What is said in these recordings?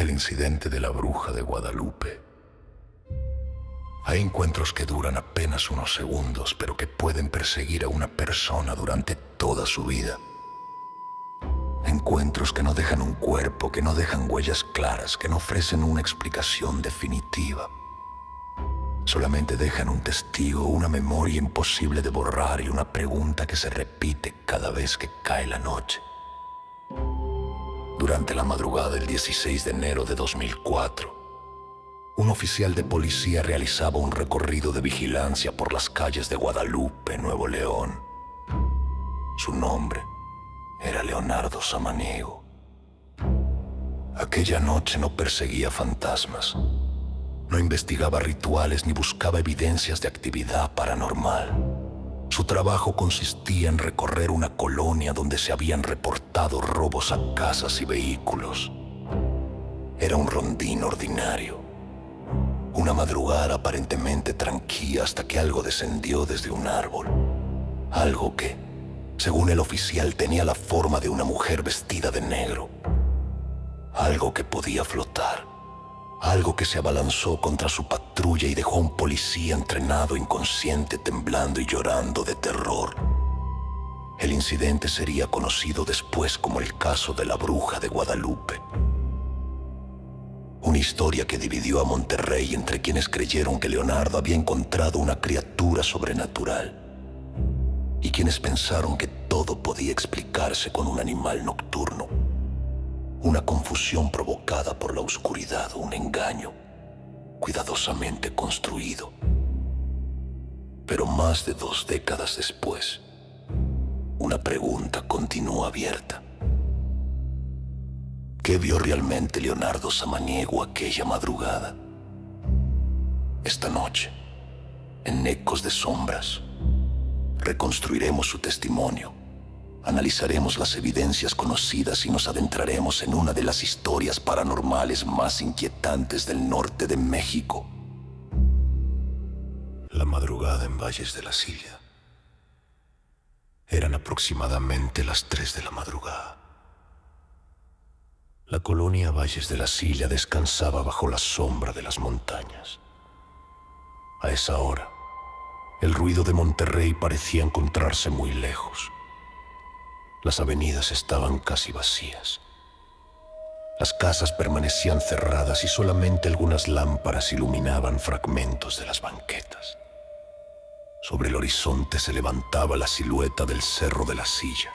El incidente de la bruja de Guadalupe. Hay encuentros que duran apenas unos segundos, pero que pueden perseguir a una persona durante toda su vida. Encuentros que no dejan un cuerpo, que no dejan huellas claras, que no ofrecen una explicación definitiva. Solamente dejan un testigo, una memoria imposible de borrar y una pregunta que se repite cada vez que cae la noche. Durante la madrugada del 16 de enero de 2004, un oficial de policía realizaba un recorrido de vigilancia por las calles de Guadalupe, Nuevo León. Su nombre era Leonardo Samaniego. Aquella noche no perseguía fantasmas, no investigaba rituales ni buscaba evidencias de actividad paranormal. Su trabajo consistía en recorrer una colonia donde se habían reportado robos a casas y vehículos. Era un rondín ordinario. Una madrugada aparentemente tranquila hasta que algo descendió desde un árbol. Algo que, según el oficial, tenía la forma de una mujer vestida de negro. Algo que podía flotar. Algo que se abalanzó contra su patrulla y dejó a un policía entrenado inconsciente, temblando y llorando de terror. El incidente sería conocido después como el caso de la bruja de Guadalupe. Una historia que dividió a Monterrey entre quienes creyeron que Leonardo había encontrado una criatura sobrenatural y quienes pensaron que todo podía explicarse con un animal nocturno. Una confusión provocada por la oscuridad, un engaño cuidadosamente construido. Pero más de 2 décadas después, una pregunta continúa abierta. ¿Qué vio realmente Leonardo Samaniego aquella madrugada? Esta noche, en Ecos de Sombras, reconstruiremos su testimonio. Analizaremos las evidencias conocidas y nos adentraremos en una de las historias paranormales más inquietantes del norte de México. La madrugada en Valles de la Silla. Eran aproximadamente las 3 de la madrugada. La colonia Valles de la Silla descansaba bajo la sombra de las montañas. A esa hora, el ruido de Monterrey parecía encontrarse muy lejos. Las avenidas estaban casi vacías. Las casas permanecían cerradas y solamente algunas lámparas iluminaban fragmentos de las banquetas. Sobre el horizonte se levantaba la silueta del Cerro de la Silla.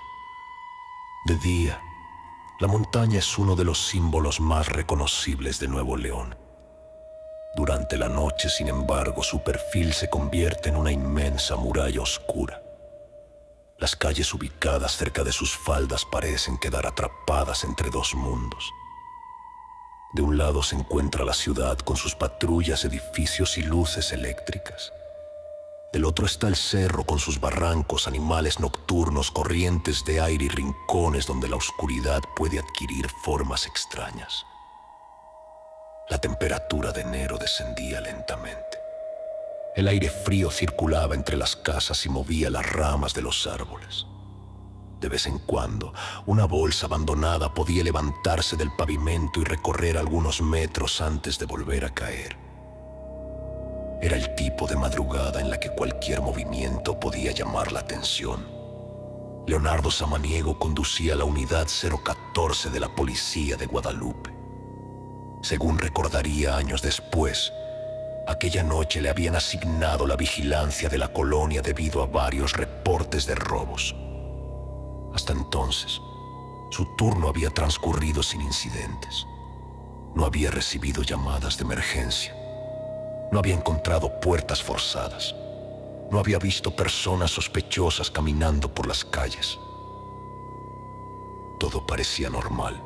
De día, la montaña es uno de los símbolos más reconocibles de Nuevo León. Durante la noche, sin embargo, su perfil se convierte en una inmensa muralla oscura. Las calles ubicadas cerca de sus faldas parecen quedar atrapadas entre 2 mundos. De un lado se encuentra la ciudad con sus patrullas, edificios y luces eléctricas. Del otro está el cerro con sus barrancos, animales nocturnos, corrientes de aire y rincones donde la oscuridad puede adquirir formas extrañas. La temperatura de enero descendía lentamente. El aire frío circulaba entre las casas y movía las ramas de los árboles. De vez en cuando, una bolsa abandonada podía levantarse del pavimento y recorrer algunos metros antes de volver a caer. Era el tipo de madrugada en la que cualquier movimiento podía llamar la atención. Leonardo Samaniego conducía la unidad 014 de la policía de Guadalupe. Según recordaría años después, aquella noche le habían asignado la vigilancia de la colonia debido a varios reportes de robos. Hasta entonces, su turno había transcurrido sin incidentes. No había recibido llamadas de emergencia. No había encontrado puertas forzadas. No había visto personas sospechosas caminando por las calles. Todo parecía normal.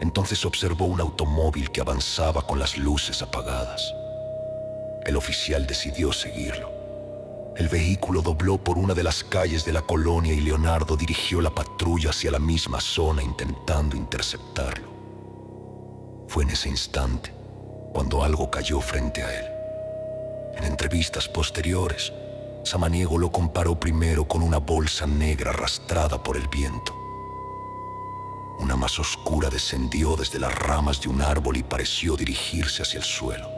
Entonces observó un automóvil que avanzaba con las luces apagadas. El oficial decidió seguirlo. El vehículo dobló por una de las calles de la colonia y Leonardo dirigió la patrulla hacia la misma zona intentando interceptarlo. Fue en ese instante cuando algo cayó frente a él. En entrevistas posteriores, Samaniego lo comparó primero con una bolsa negra arrastrada por el viento. Una más oscura descendió desde las ramas de un árbol y pareció dirigirse hacia el suelo,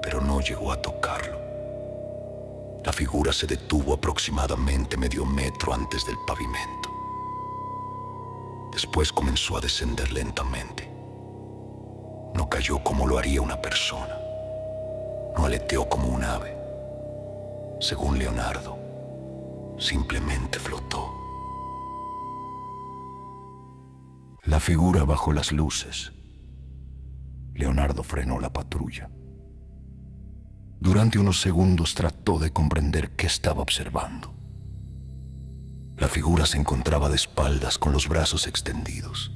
pero no llegó a tocarlo. La figura se detuvo aproximadamente medio metro antes del pavimento. Después comenzó a descender lentamente. No cayó como lo haría una persona. No aleteó como un ave. Según Leonardo, simplemente flotó. La figura bajó las luces. Leonardo frenó la patrulla. Durante unos segundos trató de comprender qué estaba observando. La figura se encontraba de espaldas con los brazos extendidos.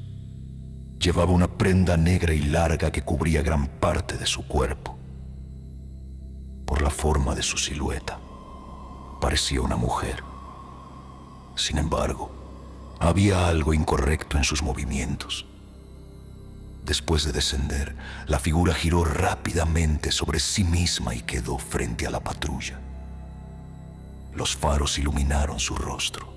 Llevaba una prenda negra y larga que cubría gran parte de su cuerpo. Por la forma de su silueta, parecía una mujer. Sin embargo, había algo incorrecto en sus movimientos. Después de descender, la figura giró rápidamente sobre sí misma y quedó frente a la patrulla. Los faros iluminaron su rostro.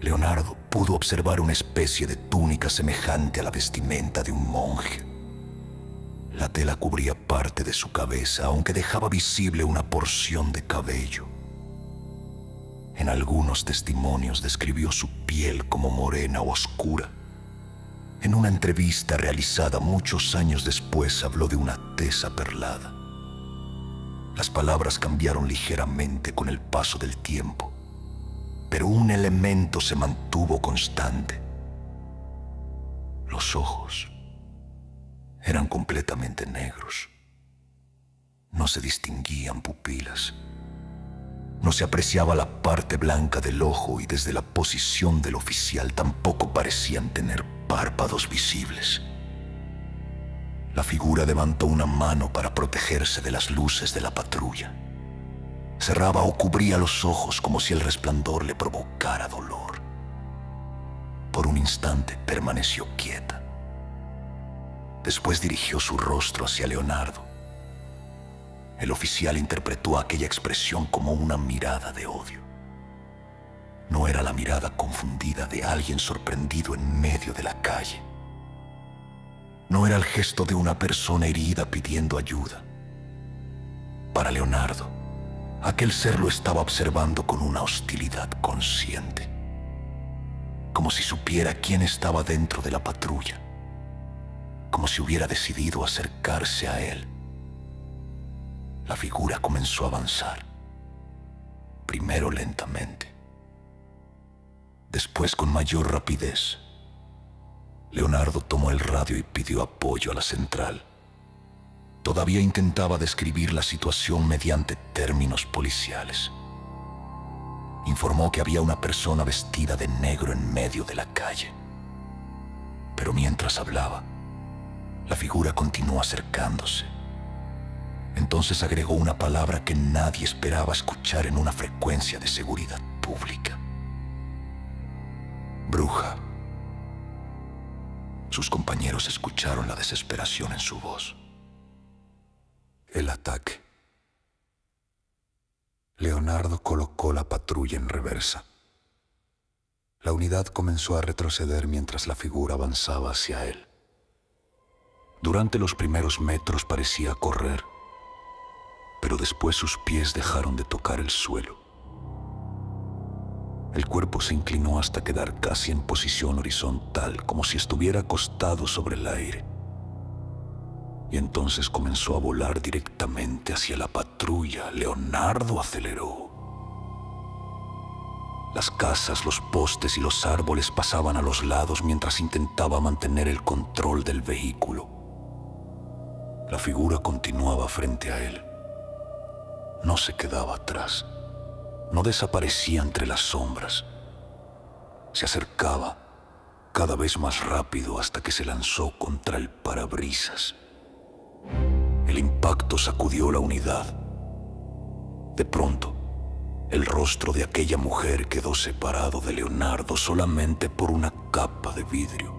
Leonardo pudo observar una especie de túnica semejante a la vestimenta de un monje. La tela cubría parte de su cabeza, aunque dejaba visible una porción de cabello. En algunos testimonios describió su piel como morena o oscura. En una entrevista realizada muchos años después habló de una tez aperlada. Las palabras cambiaron ligeramente con el paso del tiempo, pero un elemento se mantuvo constante. Los ojos eran completamente negros. No se distinguían pupilas. No se apreciaba la parte blanca del ojo y desde la posición del oficial tampoco parecían tener párpados visibles. La figura levantó una mano para protegerse de las luces de la patrulla. Cerraba o cubría los ojos como si el resplandor le provocara dolor. Por un instante permaneció quieta. Después dirigió su rostro hacia Leonardo. El oficial interpretó aquella expresión como una mirada de odio. No era la mirada confundida de alguien sorprendido en medio de la calle. No era el gesto de una persona herida pidiendo ayuda. Para Leonardo, aquel ser lo estaba observando con una hostilidad consciente, como si supiera quién estaba dentro de la patrulla, como si hubiera decidido acercarse a él. La figura comenzó a avanzar, primero lentamente, después con mayor rapidez. Leonardo tomó el radio y pidió apoyo a la central. Todavía intentaba describir la situación mediante términos policiales. Informó que había una persona vestida de negro en medio de la calle. Pero mientras hablaba, la figura continuó acercándose. Entonces agregó una palabra que nadie esperaba escuchar en una frecuencia de seguridad pública. Bruja. Sus compañeros escucharon la desesperación en su voz. El ataque. Leonardo colocó la patrulla en reversa. La unidad comenzó a retroceder mientras la figura avanzaba hacia él. Durante los primeros metros parecía correr, pero después sus pies dejaron de tocar el suelo. El cuerpo se inclinó hasta quedar casi en posición horizontal, como si estuviera acostado sobre el aire. Y entonces comenzó a volar directamente hacia la patrulla. Leonardo aceleró. Las casas, los postes y los árboles pasaban a los lados mientras intentaba mantener el control del vehículo. La figura continuaba frente a él. No se quedaba atrás. No desaparecía entre las sombras. Se acercaba cada vez más rápido hasta que se lanzó contra el parabrisas. El impacto sacudió la unidad. De pronto, el rostro de aquella mujer quedó separado de Leonardo solamente por una capa de vidrio.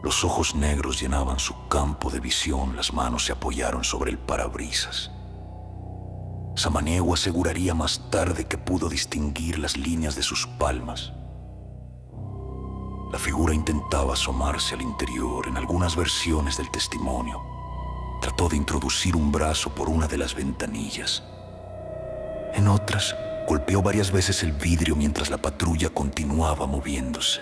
Los ojos negros llenaban su campo de visión, las manos se apoyaron sobre el parabrisas. Samaniego aseguraría más tarde que pudo distinguir las líneas de sus palmas. La figura intentaba asomarse al interior en algunas versiones del testimonio. Trató de introducir un brazo por una de las ventanillas. En otras, golpeó varias veces el vidrio mientras la patrulla continuaba moviéndose.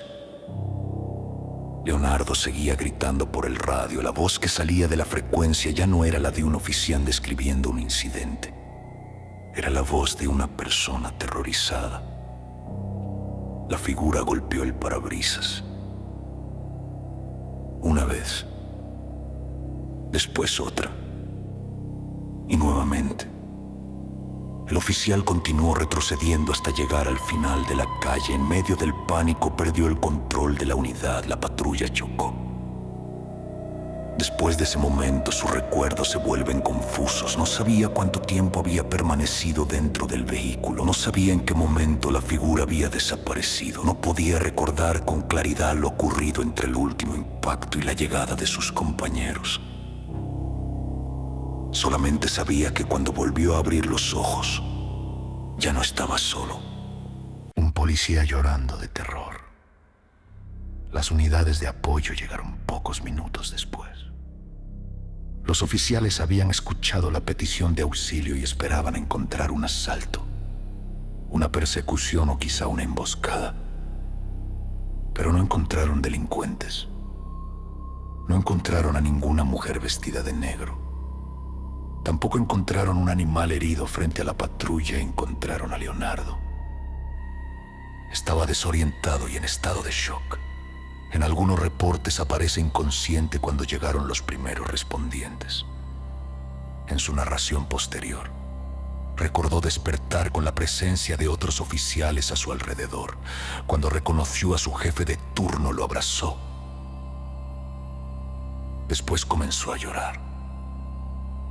Leonardo seguía gritando por el radio. La voz que salía de la frecuencia ya no era la de un oficial describiendo un incidente. Era la voz de una persona aterrorizada. La figura golpeó el parabrisas. Una vez, después otra, y nuevamente. El oficial continuó retrocediendo hasta llegar al final de la calle. En medio del pánico perdió el control de la unidad. La patrulla chocó. Después de ese momento, sus recuerdos se vuelven confusos. No sabía cuánto tiempo había permanecido dentro del vehículo. No sabía en qué momento la figura había desaparecido. No podía recordar con claridad lo ocurrido entre el último impacto y la llegada de sus compañeros. Solamente sabía que cuando volvió a abrir los ojos, ya no estaba solo. Un policía llorando de terror. Las unidades de apoyo llegaron pocos minutos después. Los oficiales habían escuchado la petición de auxilio y esperaban encontrar un asalto, una persecución o quizá una emboscada. Pero no encontraron delincuentes. No encontraron a ninguna mujer vestida de negro. Tampoco encontraron un animal herido frente a la patrulla. Encontraron a Leonardo. Estaba desorientado y en estado de shock. En algunos reportes aparece inconsciente cuando llegaron los primeros respondientes. En su narración posterior, recordó despertar con la presencia de otros oficiales a su alrededor. Cuando reconoció a su jefe de turno, lo abrazó. Después comenzó a llorar.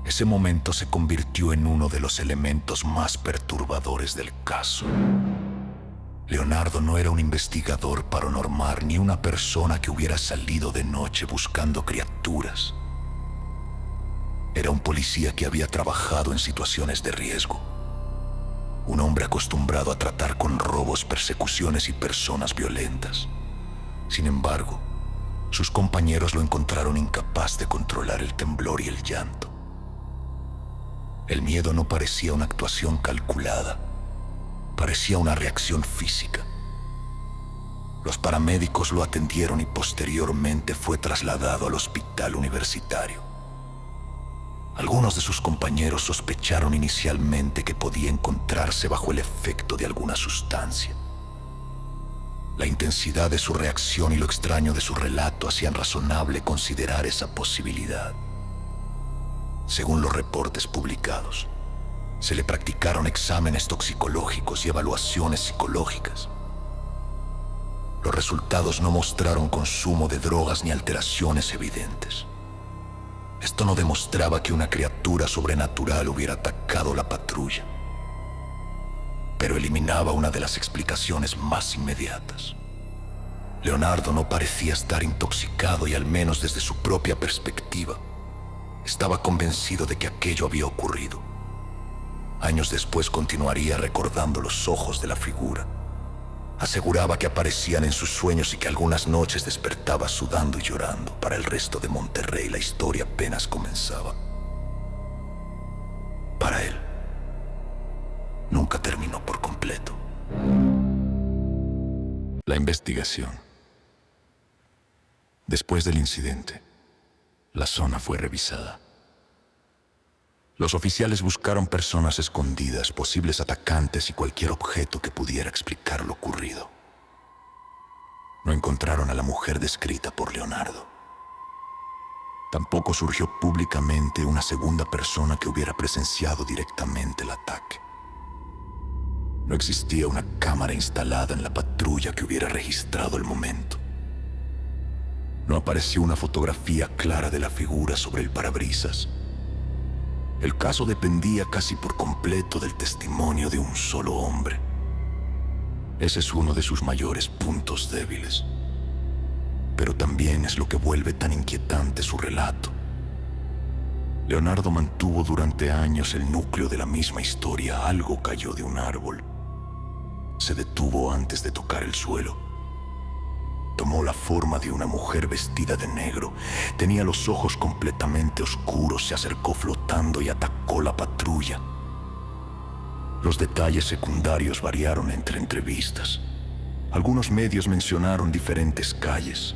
Ese momento se convirtió en uno de los elementos más perturbadores del caso. Leonardo no era un investigador paranormal ni una persona que hubiera salido de noche buscando criaturas. Era un policía que había trabajado en situaciones de riesgo. Un hombre acostumbrado a tratar con robos, persecuciones y personas violentas. Sin embargo, sus compañeros lo encontraron incapaz de controlar el temblor y el llanto. El miedo no parecía una actuación calculada, parecía una reacción física. Los paramédicos lo atendieron y posteriormente fue trasladado al hospital universitario. Algunos de sus compañeros sospecharon inicialmente que podía encontrarse bajo el efecto de alguna sustancia. La intensidad de su reacción y lo extraño de su relato hacían razonable considerar esa posibilidad. Según los reportes publicados, se le practicaron exámenes toxicológicos y evaluaciones psicológicas. Los resultados no mostraron consumo de drogas ni alteraciones evidentes. Esto no demostraba que una criatura sobrenatural hubiera atacado la patrulla, pero eliminaba una de las explicaciones más inmediatas. Leonardo no parecía estar intoxicado y, al menos desde su propia perspectiva, estaba convencido de que aquello había ocurrido. Años después continuaría recordando los ojos de la figura. Aseguraba que aparecían en sus sueños y que algunas noches despertaba sudando y llorando. Para el resto de Monterrey la historia apenas comenzaba. Para él, nunca terminó por completo. La investigación. Después del incidente, la zona fue revisada. Los oficiales buscaron personas escondidas, posibles atacantes y cualquier objeto que pudiera explicar lo ocurrido. No encontraron a la mujer descrita por Leonardo. Tampoco surgió públicamente una segunda persona que hubiera presenciado directamente el ataque. No existía una cámara instalada en la patrulla que hubiera registrado el momento. No apareció una fotografía clara de la figura sobre el parabrisas. El caso dependía casi por completo del testimonio de un solo hombre. Ese es uno de sus mayores puntos débiles. Pero también es lo que vuelve tan inquietante su relato. Leonardo mantuvo durante años el núcleo de la misma historia. Algo cayó de un árbol. Se detuvo antes de tocar el suelo. Tomó la forma de una mujer vestida de negro. Tenía los ojos completamente oscuros, se acercó flotando y atacó la patrulla. Los detalles secundarios variaron entre entrevistas. Algunos medios mencionaron diferentes calles.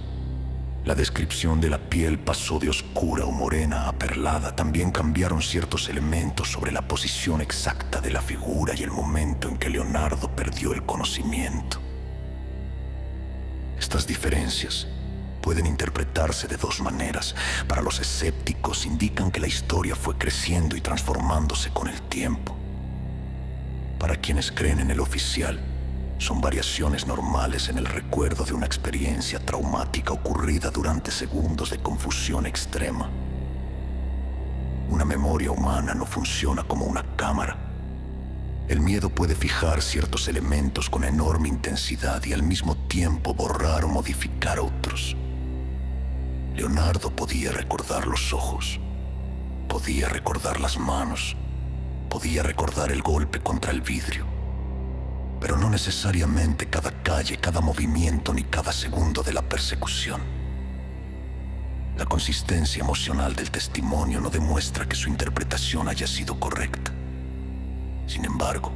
La descripción de la piel pasó de oscura o morena a perlada. También cambiaron ciertos elementos sobre la posición exacta de la figura y el momento en que Leonardo perdió el conocimiento. Estas diferencias pueden interpretarse de dos maneras. Para los escépticos indican que la historia fue creciendo y transformándose con el tiempo. Para quienes creen en el oficial, son variaciones normales en el recuerdo de una experiencia traumática ocurrida durante segundos de confusión extrema. Una memoria humana no funciona como una cámara. El miedo puede fijar ciertos elementos con enorme intensidad y al mismo tiempo borrar o modificar otros. Leonardo podía recordar los ojos, podía recordar las manos, podía recordar el golpe contra el vidrio, pero no necesariamente cada calle, cada movimiento ni cada segundo de la persecución. La consistencia emocional del testimonio no demuestra que su interpretación haya sido correcta. Sin embargo,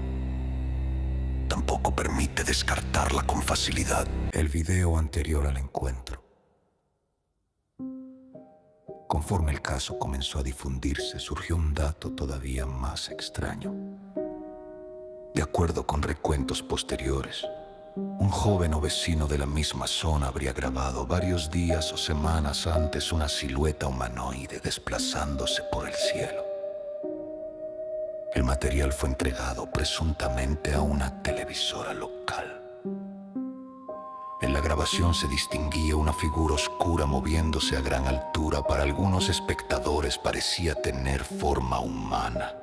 tampoco permite descartarla con facilidad. El video anterior al encuentro. Conforme el caso comenzó a difundirse, surgió un dato todavía más extraño. De acuerdo con recuentos posteriores, un joven o vecino de la misma zona habría grabado varios días o semanas antes una silueta humanoide desplazándose por el cielo. El material fue entregado presuntamente a una televisora local. En la grabación se distinguía una figura oscura moviéndose a gran altura. Para algunos espectadores parecía tener forma humana.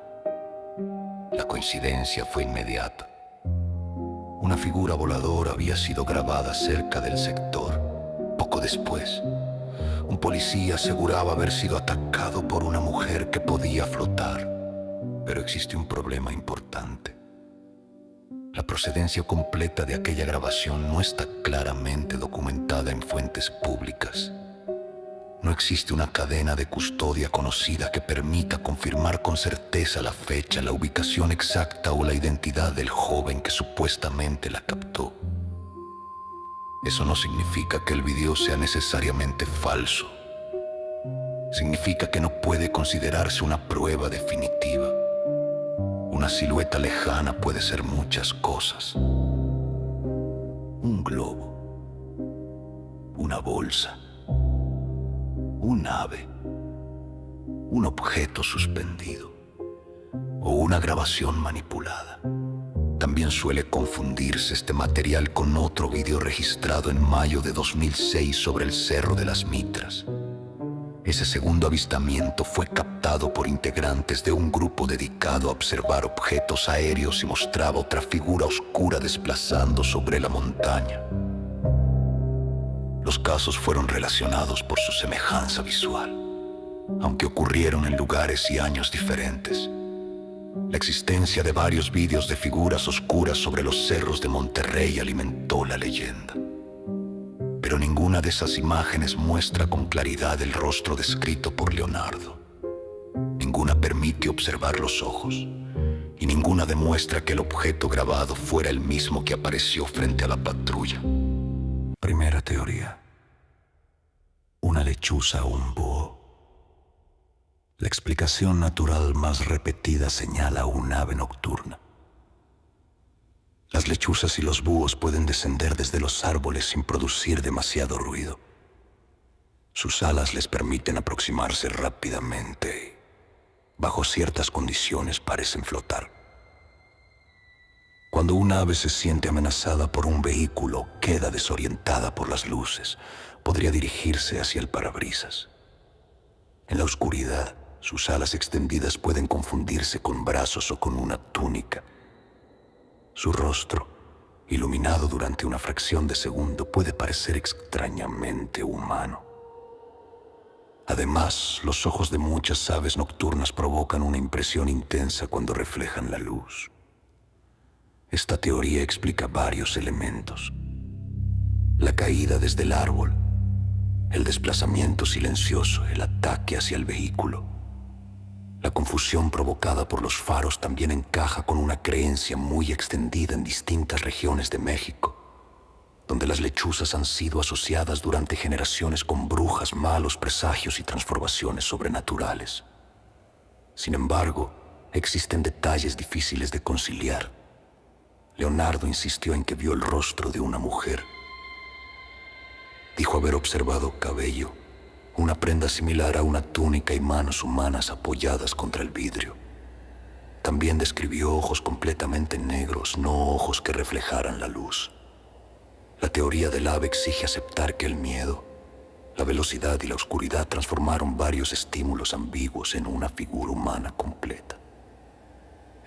La coincidencia fue inmediata. Una figura voladora había sido grabada cerca del sector. Poco después, un policía aseguraba haber sido atacado por una mujer que podía flotar. Pero existe un problema importante. La procedencia completa de aquella grabación no está claramente documentada en fuentes públicas. No existe una cadena de custodia conocida que permita confirmar con certeza la fecha, la ubicación exacta o la identidad del joven que supuestamente la captó. Eso no significa que el video sea necesariamente falso. Significa que no puede considerarse una prueba definitiva. Una silueta lejana puede ser muchas cosas. Un globo, una bolsa, un ave, un objeto suspendido o una grabación manipulada. También suele confundirse este material con otro video registrado en mayo de 2006 sobre el Cerro de las Mitras. Ese segundo avistamiento fue captado por integrantes de un grupo dedicado a observar objetos aéreos y mostraba otra figura oscura desplazando sobre la montaña. Los casos fueron relacionados por su semejanza visual, aunque ocurrieron en lugares y años diferentes. La existencia de varios vídeos de figuras oscuras sobre los cerros de Monterrey alimentó la leyenda. Pero ninguna de esas imágenes muestra con claridad el rostro descrito por Leonardo. Ninguna permite observar los ojos y ninguna demuestra que el objeto grabado fuera el mismo que apareció frente a la patrulla. Primera teoría. Una lechuza o un búho. La explicación natural más repetida señala un ave nocturna. Las lechuzas y los búhos pueden descender desde los árboles sin producir demasiado ruido. Sus alas les permiten aproximarse rápidamente y, bajo ciertas condiciones, parecen flotar. Cuando una ave se siente amenazada por un vehículo o queda desorientada por las luces, podría dirigirse hacia el parabrisas. En la oscuridad, sus alas extendidas pueden confundirse con brazos o con una túnica. Su rostro, iluminado durante una fracción de segundo, puede parecer extrañamente humano. Además, los ojos de muchas aves nocturnas provocan una impresión intensa cuando reflejan la luz. Esta teoría explica varios elementos. La caída desde el árbol, el desplazamiento silencioso, el ataque hacia el vehículo. La confusión provocada por los faros también encaja con una creencia muy extendida en distintas regiones de México, donde las lechuzas han sido asociadas durante generaciones con brujas, malos presagios y transformaciones sobrenaturales. Sin embargo, existen detalles difíciles de conciliar. Leonardo insistió en que vio el rostro de una mujer. Dijo haber observado cabello, una prenda similar a una túnica y manos humanas apoyadas contra el vidrio. También describió ojos completamente negros, no ojos que reflejaran la luz. La teoría del ave exige aceptar que el miedo, la velocidad y la oscuridad transformaron varios estímulos ambiguos en una figura humana completa.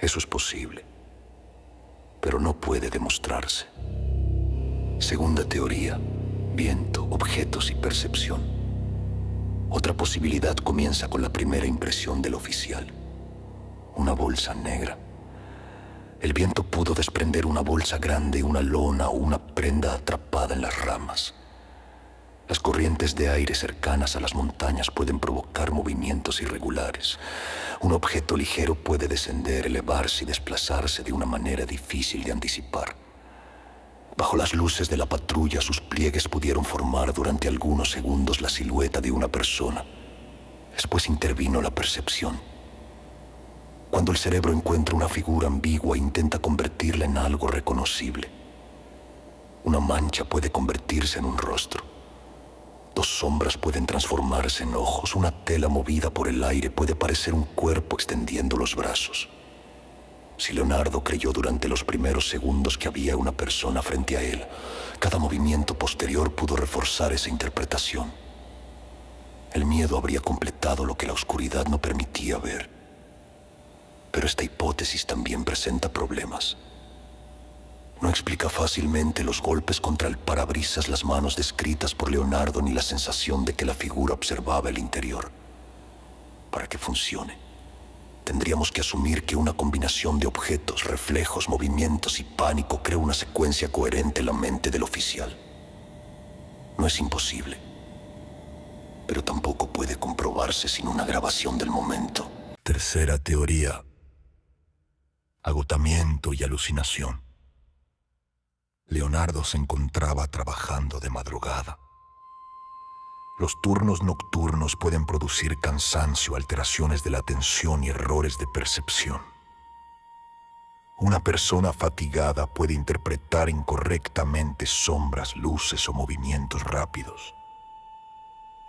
Eso es posible, pero no puede demostrarse. Segunda teoría: viento, objetos y percepción. Otra posibilidad comienza con la primera impresión del oficial: una bolsa negra. El viento pudo desprender una bolsa grande, una lona o una prenda atrapada en las ramas. Las corrientes de aire cercanas a las montañas pueden provocar movimientos irregulares. Un objeto ligero puede descender, elevarse y desplazarse de una manera difícil de anticipar. Bajo las luces de la patrulla, sus pliegues pudieron formar durante algunos segundos la silueta de una persona. Después intervino la percepción. Cuando el cerebro encuentra una figura ambigua, intenta convertirla en algo reconocible. Una mancha puede convertirse en un rostro. Dos sombras pueden transformarse en ojos. Una tela movida por el aire puede parecer un cuerpo extendiendo los brazos. Si Leonardo creyó durante los primeros segundos que había una persona frente a él, cada movimiento posterior pudo reforzar esa interpretación. El miedo habría completado lo que la oscuridad no permitía ver. Pero esta hipótesis también presenta problemas. No explica fácilmente los golpes contra el parabrisas, las manos descritas por Leonardo, ni la sensación de que la figura observaba el interior. Para que funcione, tendríamos que asumir que una combinación de objetos, reflejos, movimientos y pánico crea una secuencia coherente en la mente del oficial. No es imposible, pero tampoco puede comprobarse sin una grabación del momento. Tercera teoría: agotamiento y alucinación. Leonardo se encontraba trabajando de madrugada. Los turnos nocturnos pueden producir cansancio, alteraciones de la atención y errores de percepción. Una persona fatigada puede interpretar incorrectamente sombras, luces o movimientos rápidos.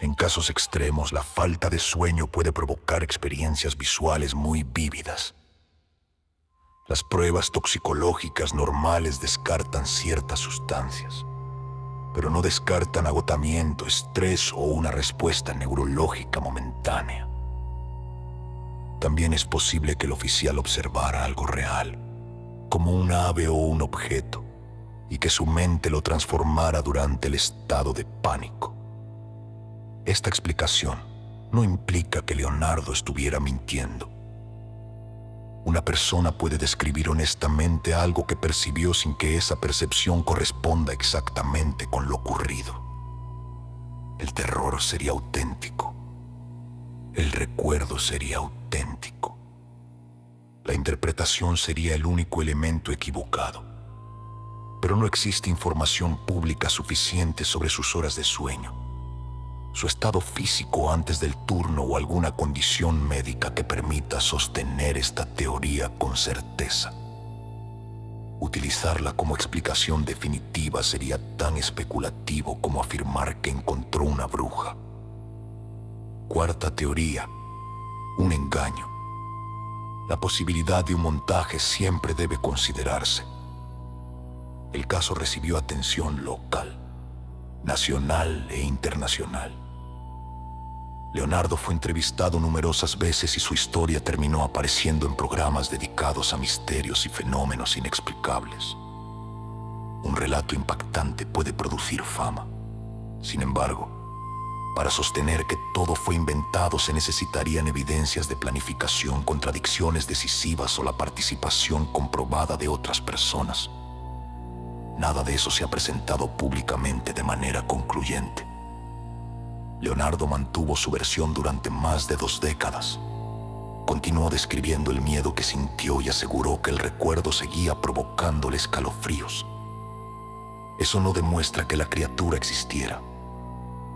En casos extremos, la falta de sueño puede provocar experiencias visuales muy vívidas. Las pruebas toxicológicas normales descartan ciertas sustancias, pero no descartan agotamiento, estrés o una respuesta neurológica momentánea. También es posible que el oficial observara algo real, como un ave o un objeto, y que su mente lo transformara durante el estado de pánico. Esta explicación no implica que Leonardo estuviera mintiendo. Una persona puede describir honestamente algo que percibió sin que esa percepción corresponda exactamente con lo ocurrido. El terror sería auténtico. El recuerdo sería auténtico. La interpretación sería el único elemento equivocado. Pero no existe información pública suficiente sobre sus horas de sueño, su estado físico antes del turno o alguna condición médica que permita sostener esta teoría con certeza. Utilizarla como explicación definitiva sería tan especulativo como afirmar que encontró una bruja. Cuarta teoría: un engaño. La posibilidad de un montaje siempre debe considerarse. El caso recibió atención local, nacional e internacional. Leonardo fue entrevistado numerosas veces y su historia terminó apareciendo en programas dedicados a misterios y fenómenos inexplicables. Un relato impactante puede producir fama. Sin embargo, para sostener que todo fue inventado se necesitarían evidencias de planificación, contradicciones decisivas o la participación comprobada de otras personas. nada de eso se ha presentado públicamente de manera concluyente. Leonardo mantuvo su versión durante más de 2 décadas. Continuó describiendo el miedo que sintió y aseguró que el recuerdo seguía provocándole escalofríos. Eso no demuestra que la criatura existiera,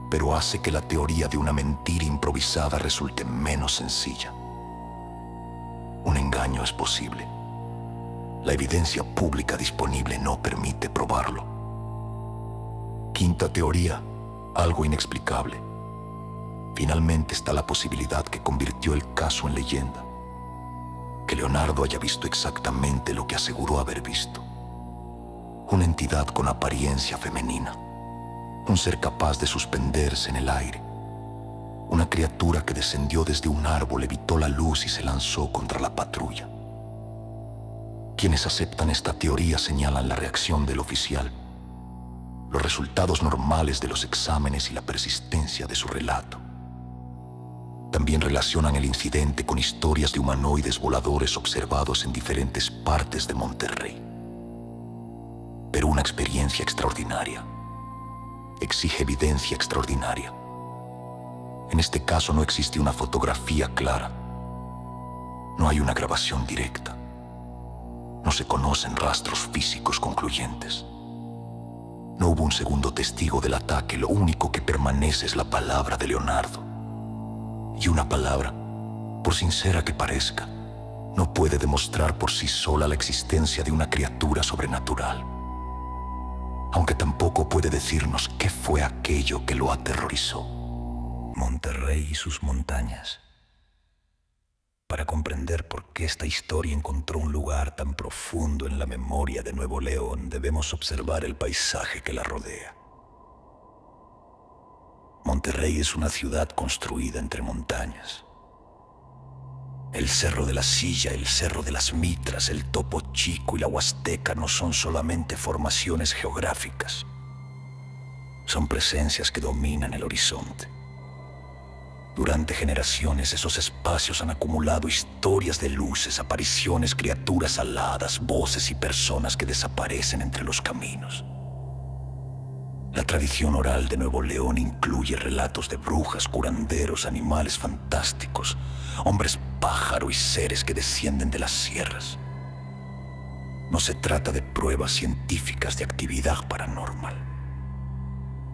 pero hace que la teoría de una mentira improvisada resulte menos sencilla. Un engaño es posible. La evidencia pública disponible no permite probarlo. Quinta teoría, algo inexplicable. Finalmente está la posibilidad que convirtió el caso en leyenda. Que Leonardo haya visto exactamente lo que aseguró haber visto. Una entidad con apariencia femenina. Un ser capaz de suspenderse en el aire. Una criatura que descendió desde un árbol, evitó la luz y se lanzó contra la patrulla. Quienes aceptan esta teoría señalan la reacción del oficial, los resultados normales de los exámenes y la persistencia de su relato. También relacionan el incidente con historias de humanoides voladores observados en diferentes partes de Monterrey. Pero una experiencia extraordinaria exige evidencia extraordinaria. En este caso no existe una fotografía clara. No hay una grabación directa. No se conocen rastros físicos concluyentes. No hubo un segundo testigo del ataque. Lo único que permanece es la palabra de Leonardo. Y una palabra, por sincera que parezca, no puede demostrar por sí sola la existencia de una criatura sobrenatural. Aunque tampoco puede decirnos qué fue aquello que lo aterrorizó. Monterrey y sus montañas. Para comprender por qué esta historia encontró un lugar tan profundo en la memoria de Nuevo León, debemos observar el paisaje que la rodea. Monterrey es una ciudad construida entre montañas. El Cerro de la Silla, el Cerro de las Mitras, el Topo Chico y la Huasteca no son solamente formaciones geográficas. Son presencias que dominan el horizonte. Durante generaciones esos espacios han acumulado historias de luces, apariciones, criaturas aladas, voces y personas que desaparecen entre los caminos. La tradición oral de Nuevo León incluye relatos de brujas, curanderos, animales fantásticos, hombres pájaro y seres que descienden de las sierras. No se trata de pruebas científicas de actividad paranormal.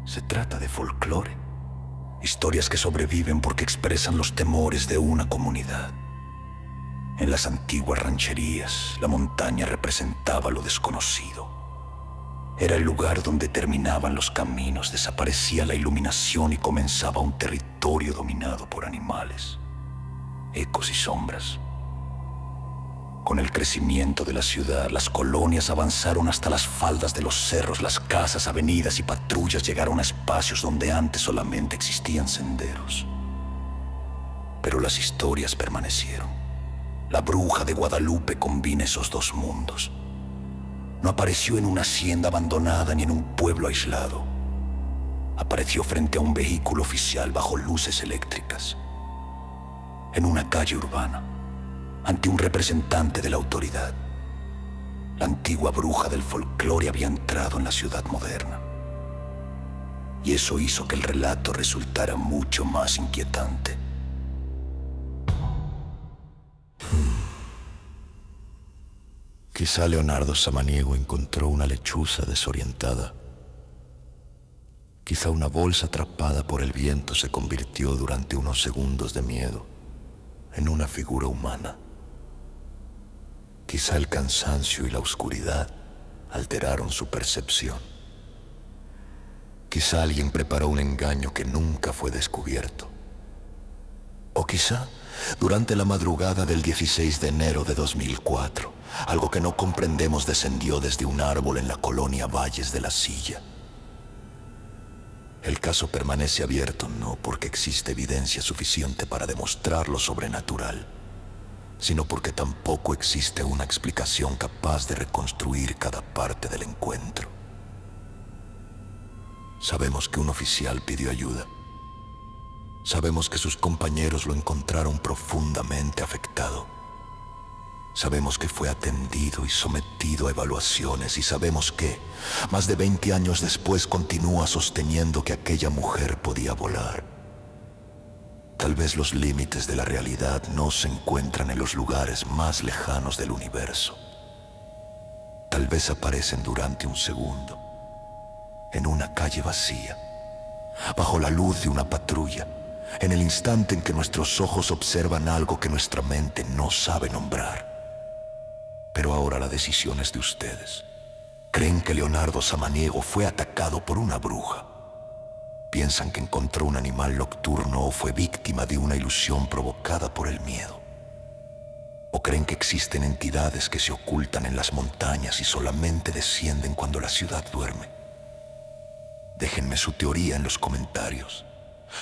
Se trata de folclore. Historias que sobreviven porque expresan los temores de una comunidad. En las antiguas rancherías, la montaña representaba lo desconocido. Era el lugar donde terminaban los caminos, desaparecía la iluminación y comenzaba un territorio dominado por animales, ecos y sombras. Con el crecimiento de la ciudad, las colonias avanzaron hasta las faldas de los cerros, las casas, avenidas y patrullas llegaron a espacios donde antes solamente existían senderos. Pero las historias permanecieron. La bruja de Guadalupe combina esos dos mundos. No apareció en una hacienda abandonada ni en un pueblo aislado. Apareció frente a un vehículo oficial bajo luces eléctricas. En una calle urbana, ante un representante de la autoridad. La antigua bruja del folclore había entrado en la ciudad moderna. Y eso hizo que el relato resultara mucho más inquietante. Quizá Leonardo Samaniego encontró una lechuza desorientada. Quizá una bolsa atrapada por el viento se convirtió durante unos segundos de miedo en una figura humana. Quizá el cansancio y la oscuridad alteraron su percepción. Quizá alguien preparó un engaño que nunca fue descubierto. O quizá, durante la madrugada del 16 de enero de 2004, algo que no comprendemos descendió desde un árbol en la colonia Valles de la Silla. El caso permanece abierto no porque existe evidencia suficiente para demostrar lo sobrenatural, sino porque tampoco existe una explicación capaz de reconstruir cada parte del encuentro. Sabemos que un oficial pidió ayuda. Sabemos que sus compañeros lo encontraron profundamente afectado. Sabemos que fue atendido y sometido a evaluaciones y sabemos que, más de 20 años después, continúa sosteniendo que aquella mujer podía volar. Tal vez los límites de la realidad no se encuentran en los lugares más lejanos del universo. Tal vez aparecen durante un segundo, en una calle vacía, bajo la luz de una patrulla, en el instante en que nuestros ojos observan algo que nuestra mente no sabe nombrar. Pero ahora la decisión es de ustedes. ¿Creen que Leonardo Samaniego fue atacado por una bruja? ¿Piensan que encontró un animal nocturno o fue víctima de una ilusión provocada por el miedo? ¿O creen que existen entidades que se ocultan en las montañas y solamente descienden cuando la ciudad duerme? Déjenme su teoría en los comentarios.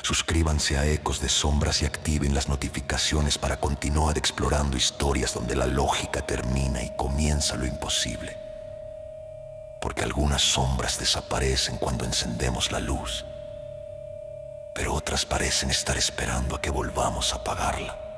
Suscríbanse a Ecos de Sombras y activen las notificaciones para continuar explorando historias donde la lógica termina y comienza lo imposible. Porque algunas sombras desaparecen cuando encendemos la luz, pero otras parecen estar esperando a que volvamos a apagarla.